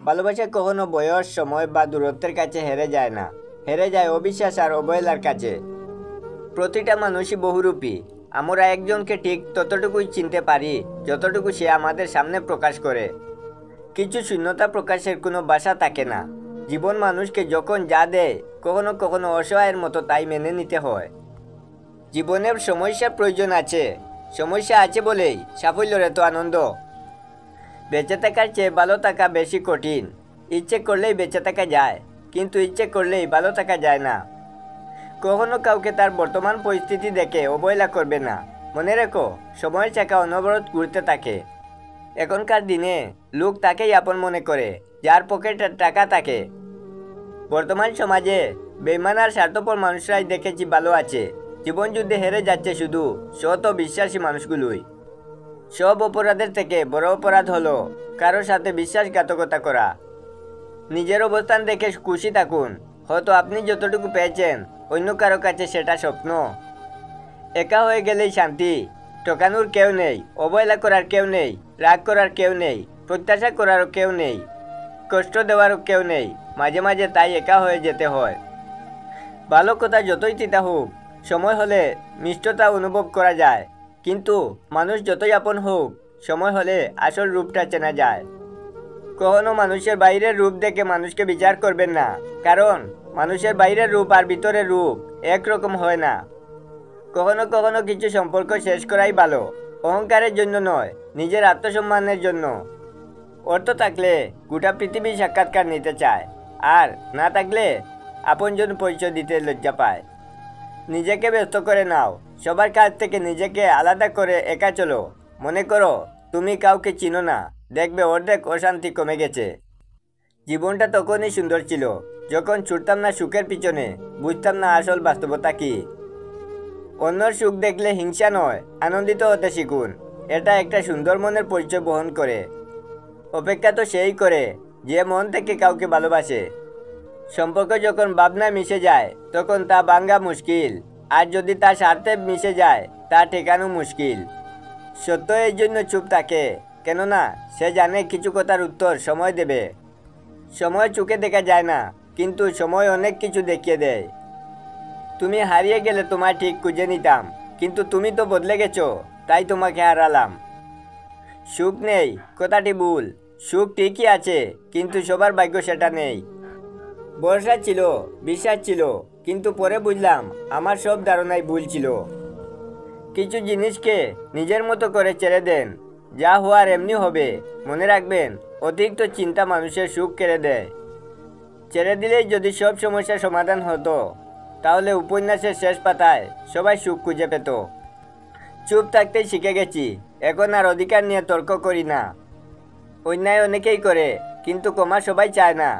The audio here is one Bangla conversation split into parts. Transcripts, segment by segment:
ভালোবাসা কখনো বয়স, সময় বা দূরত্বের কাছে হেরে যায় না, হেরে যায় অবিশ্বাস আর অবহেলার কাছে। প্রতিটা মানুষই বহুরূপী। আমরা একজনকে ঠিক ততটুকুই চিনতে পারি যতটুকু সে আমাদের সামনে প্রকাশ করে। কিছু শূন্যতা প্রকাশের কোনো ভাষা থাকে না। জীবন মানুষকে যখন যা দেয়, কখনো কখনো অসহায়ের মতো তাই মেনে নিতে হয়। জীবনের সমস্যার প্রয়োজন আছে, সমস্যা আছে বলেই সাফল্যের এত আনন্দ। বেঁচে থাকার চেয়ে ভালো থাকা বেশি কঠিন। ইচ্ছে করলেই বেঁচে থাকা যায়, কিন্তু ইচ্ছে করলেই ভালো থাকা যায় না। কখনো কাউকে তার বর্তমান পরিস্থিতি দেখে অবহেলা করবে না। মনে রেখো, সময়ের চাকা অনবরত ঘুরতে থাকে। এখনকার দিনে লোক তাকেই আপন মনে করে যার পকেটে টাকা থাকে। বর্তমান সমাজে বেইমান আর স্বার্থপর মানুষরাই দেখেছি ভালো আছে। জীবন যুদ্ধে হেরে যাচ্ছে শুধু সৎ ও বিশ্বাসী মানুষগুলোই। সব অপরাধের থেকে বড় অপরাধ হলো কারোর সাথে বিশ্বাসঘাতকতা করা। নিজের অবস্থান দেখে খুশি থাকুন। হয়তো আপনি যতটুকু পেয়েছেন, অন্য কারো কাছে সেটা স্বপ্ন। একা হয়ে গেলেই শান্তি। ঠকানোর কেউ নেই, অবহেলা করার কেউ নেই, রাগ করার কেউ নেই, প্রত্যাশা করারও কেউ নেই, কষ্ট দেওয়ারও কেউ নেই। মাঝে মাঝে তাই একা হয়ে যেতে হয়। ভালো কথা যতই তিতা হোক, সময় হলে মিষ্টতা অনুভব করা যায়। কিন্তু মানুষ যতই আপন হোক, সময় হলে আসল রূপটা চেনা যায়। কখনো মানুষের বাইরের রূপ দেখে মানুষকে বিচার করবেন না, কারণ মানুষের বাইরের রূপ আর ভিতরের রূপ একরকম হয় না। কখনো কখনো কিছু সম্পর্ক শেষ করাই ভালো, অহংকারের জন্য নয়, নিজের আত্মসম্মানের জন্য। অর্থ থাকলে গোটা পৃথিবী সাক্ষাৎকার নিতে চায়, আর না থাকলে আপনজন পরিচয় দিতে লজ্জা পায়। নিজেকে ব্যস্ত করে নাও, সবার কাছ থেকে নিজেকে আলাদা করে একা চলো। মনে করো তুমি কাউকে চিনো না, দেখবে অর্ধেক অশান্তি কমে গেছে। জীবনটা তখনই সুন্দর ছিল যখন ছুটতাম না সুখের পিছনে, বুঝতাম না আসল বাস্তবতা কি। অন্যর সুখ দেখলে হিংসা নয়, আনন্দিত হতে শিখুন। এটা একটা সুন্দর মনের পরিচয় বহন করে। অপেক্ষা তো সেই করে যে মন থেকে কাউকে ভালোবাসে। সম্পর্ক যখন ভাবনায় মিশে যায় তখন তা ভাঙা মুশকিল, আর যদি তা স্বার্থে মিশে যায় তা ঠেকানো মুশকিল। সত্য এই জন্য চুপ থাকে, কেননা সে জানে কিছু কথার উত্তর সময় দেবে। সময় চোখে দেখা যায় না, কিন্তু সময় অনেক কিছু দেখিয়ে দেয়। তুমি হারিয়ে গেলে তোমায় ঠিক খুঁজে নিতাম, কিন্তু তুমি তো বদলে গেছো, তাই তোমাকে হারালাম। সুখ নেই কথাটি ভুল, সুখ ঠিকই আছে, কিন্তু সবার ভাগ্য সেটা নেই। ভরসা ছিল, বিশ্বাস ছিল, কিন্তু পরে বুঝলাম আমার সব ধারণাই ভুল ছিল। কিছু জিনিসকে নিজের মতো করে ছেড়ে দেন, যা হওয়ার এমনি হবে। মনে রাখবেন, অতিরিক্ত চিন্তা মানুষের সুখ কেড়ে দেয়। ছেড়ে দিলেই যদি সব সমস্যার সমাধান হতো, তাহলে উপন্যাসের শেষ পাতায় সবাই সুখ খুঁজে পেত। চুপ থাকতেই শিখে গেছি, এখন আর অধিকার নিয়ে তর্ক করি না। অন্যায় অনেকেই করে, কিন্তু ক্ষমা সবাই চায় না।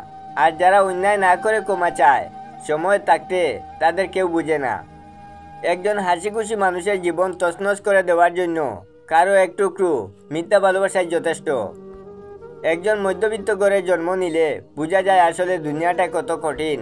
আর যারা অন্যায় না করে ক্ষমা চায়, সময় থাকতে তাদের কেউ বুঝে না। একজন হাসি খুশি মানুষের জীবন তছনছ করে দেওয়ার জন্য কারো এক টুকরো মিথ্যা ভালোবাসাই যথেষ্ট। একজন মধ্যবিত্ত ঘরে জন্ম নিলে বোঝা যায় আসলে দুনিয়াটা কত কঠিন।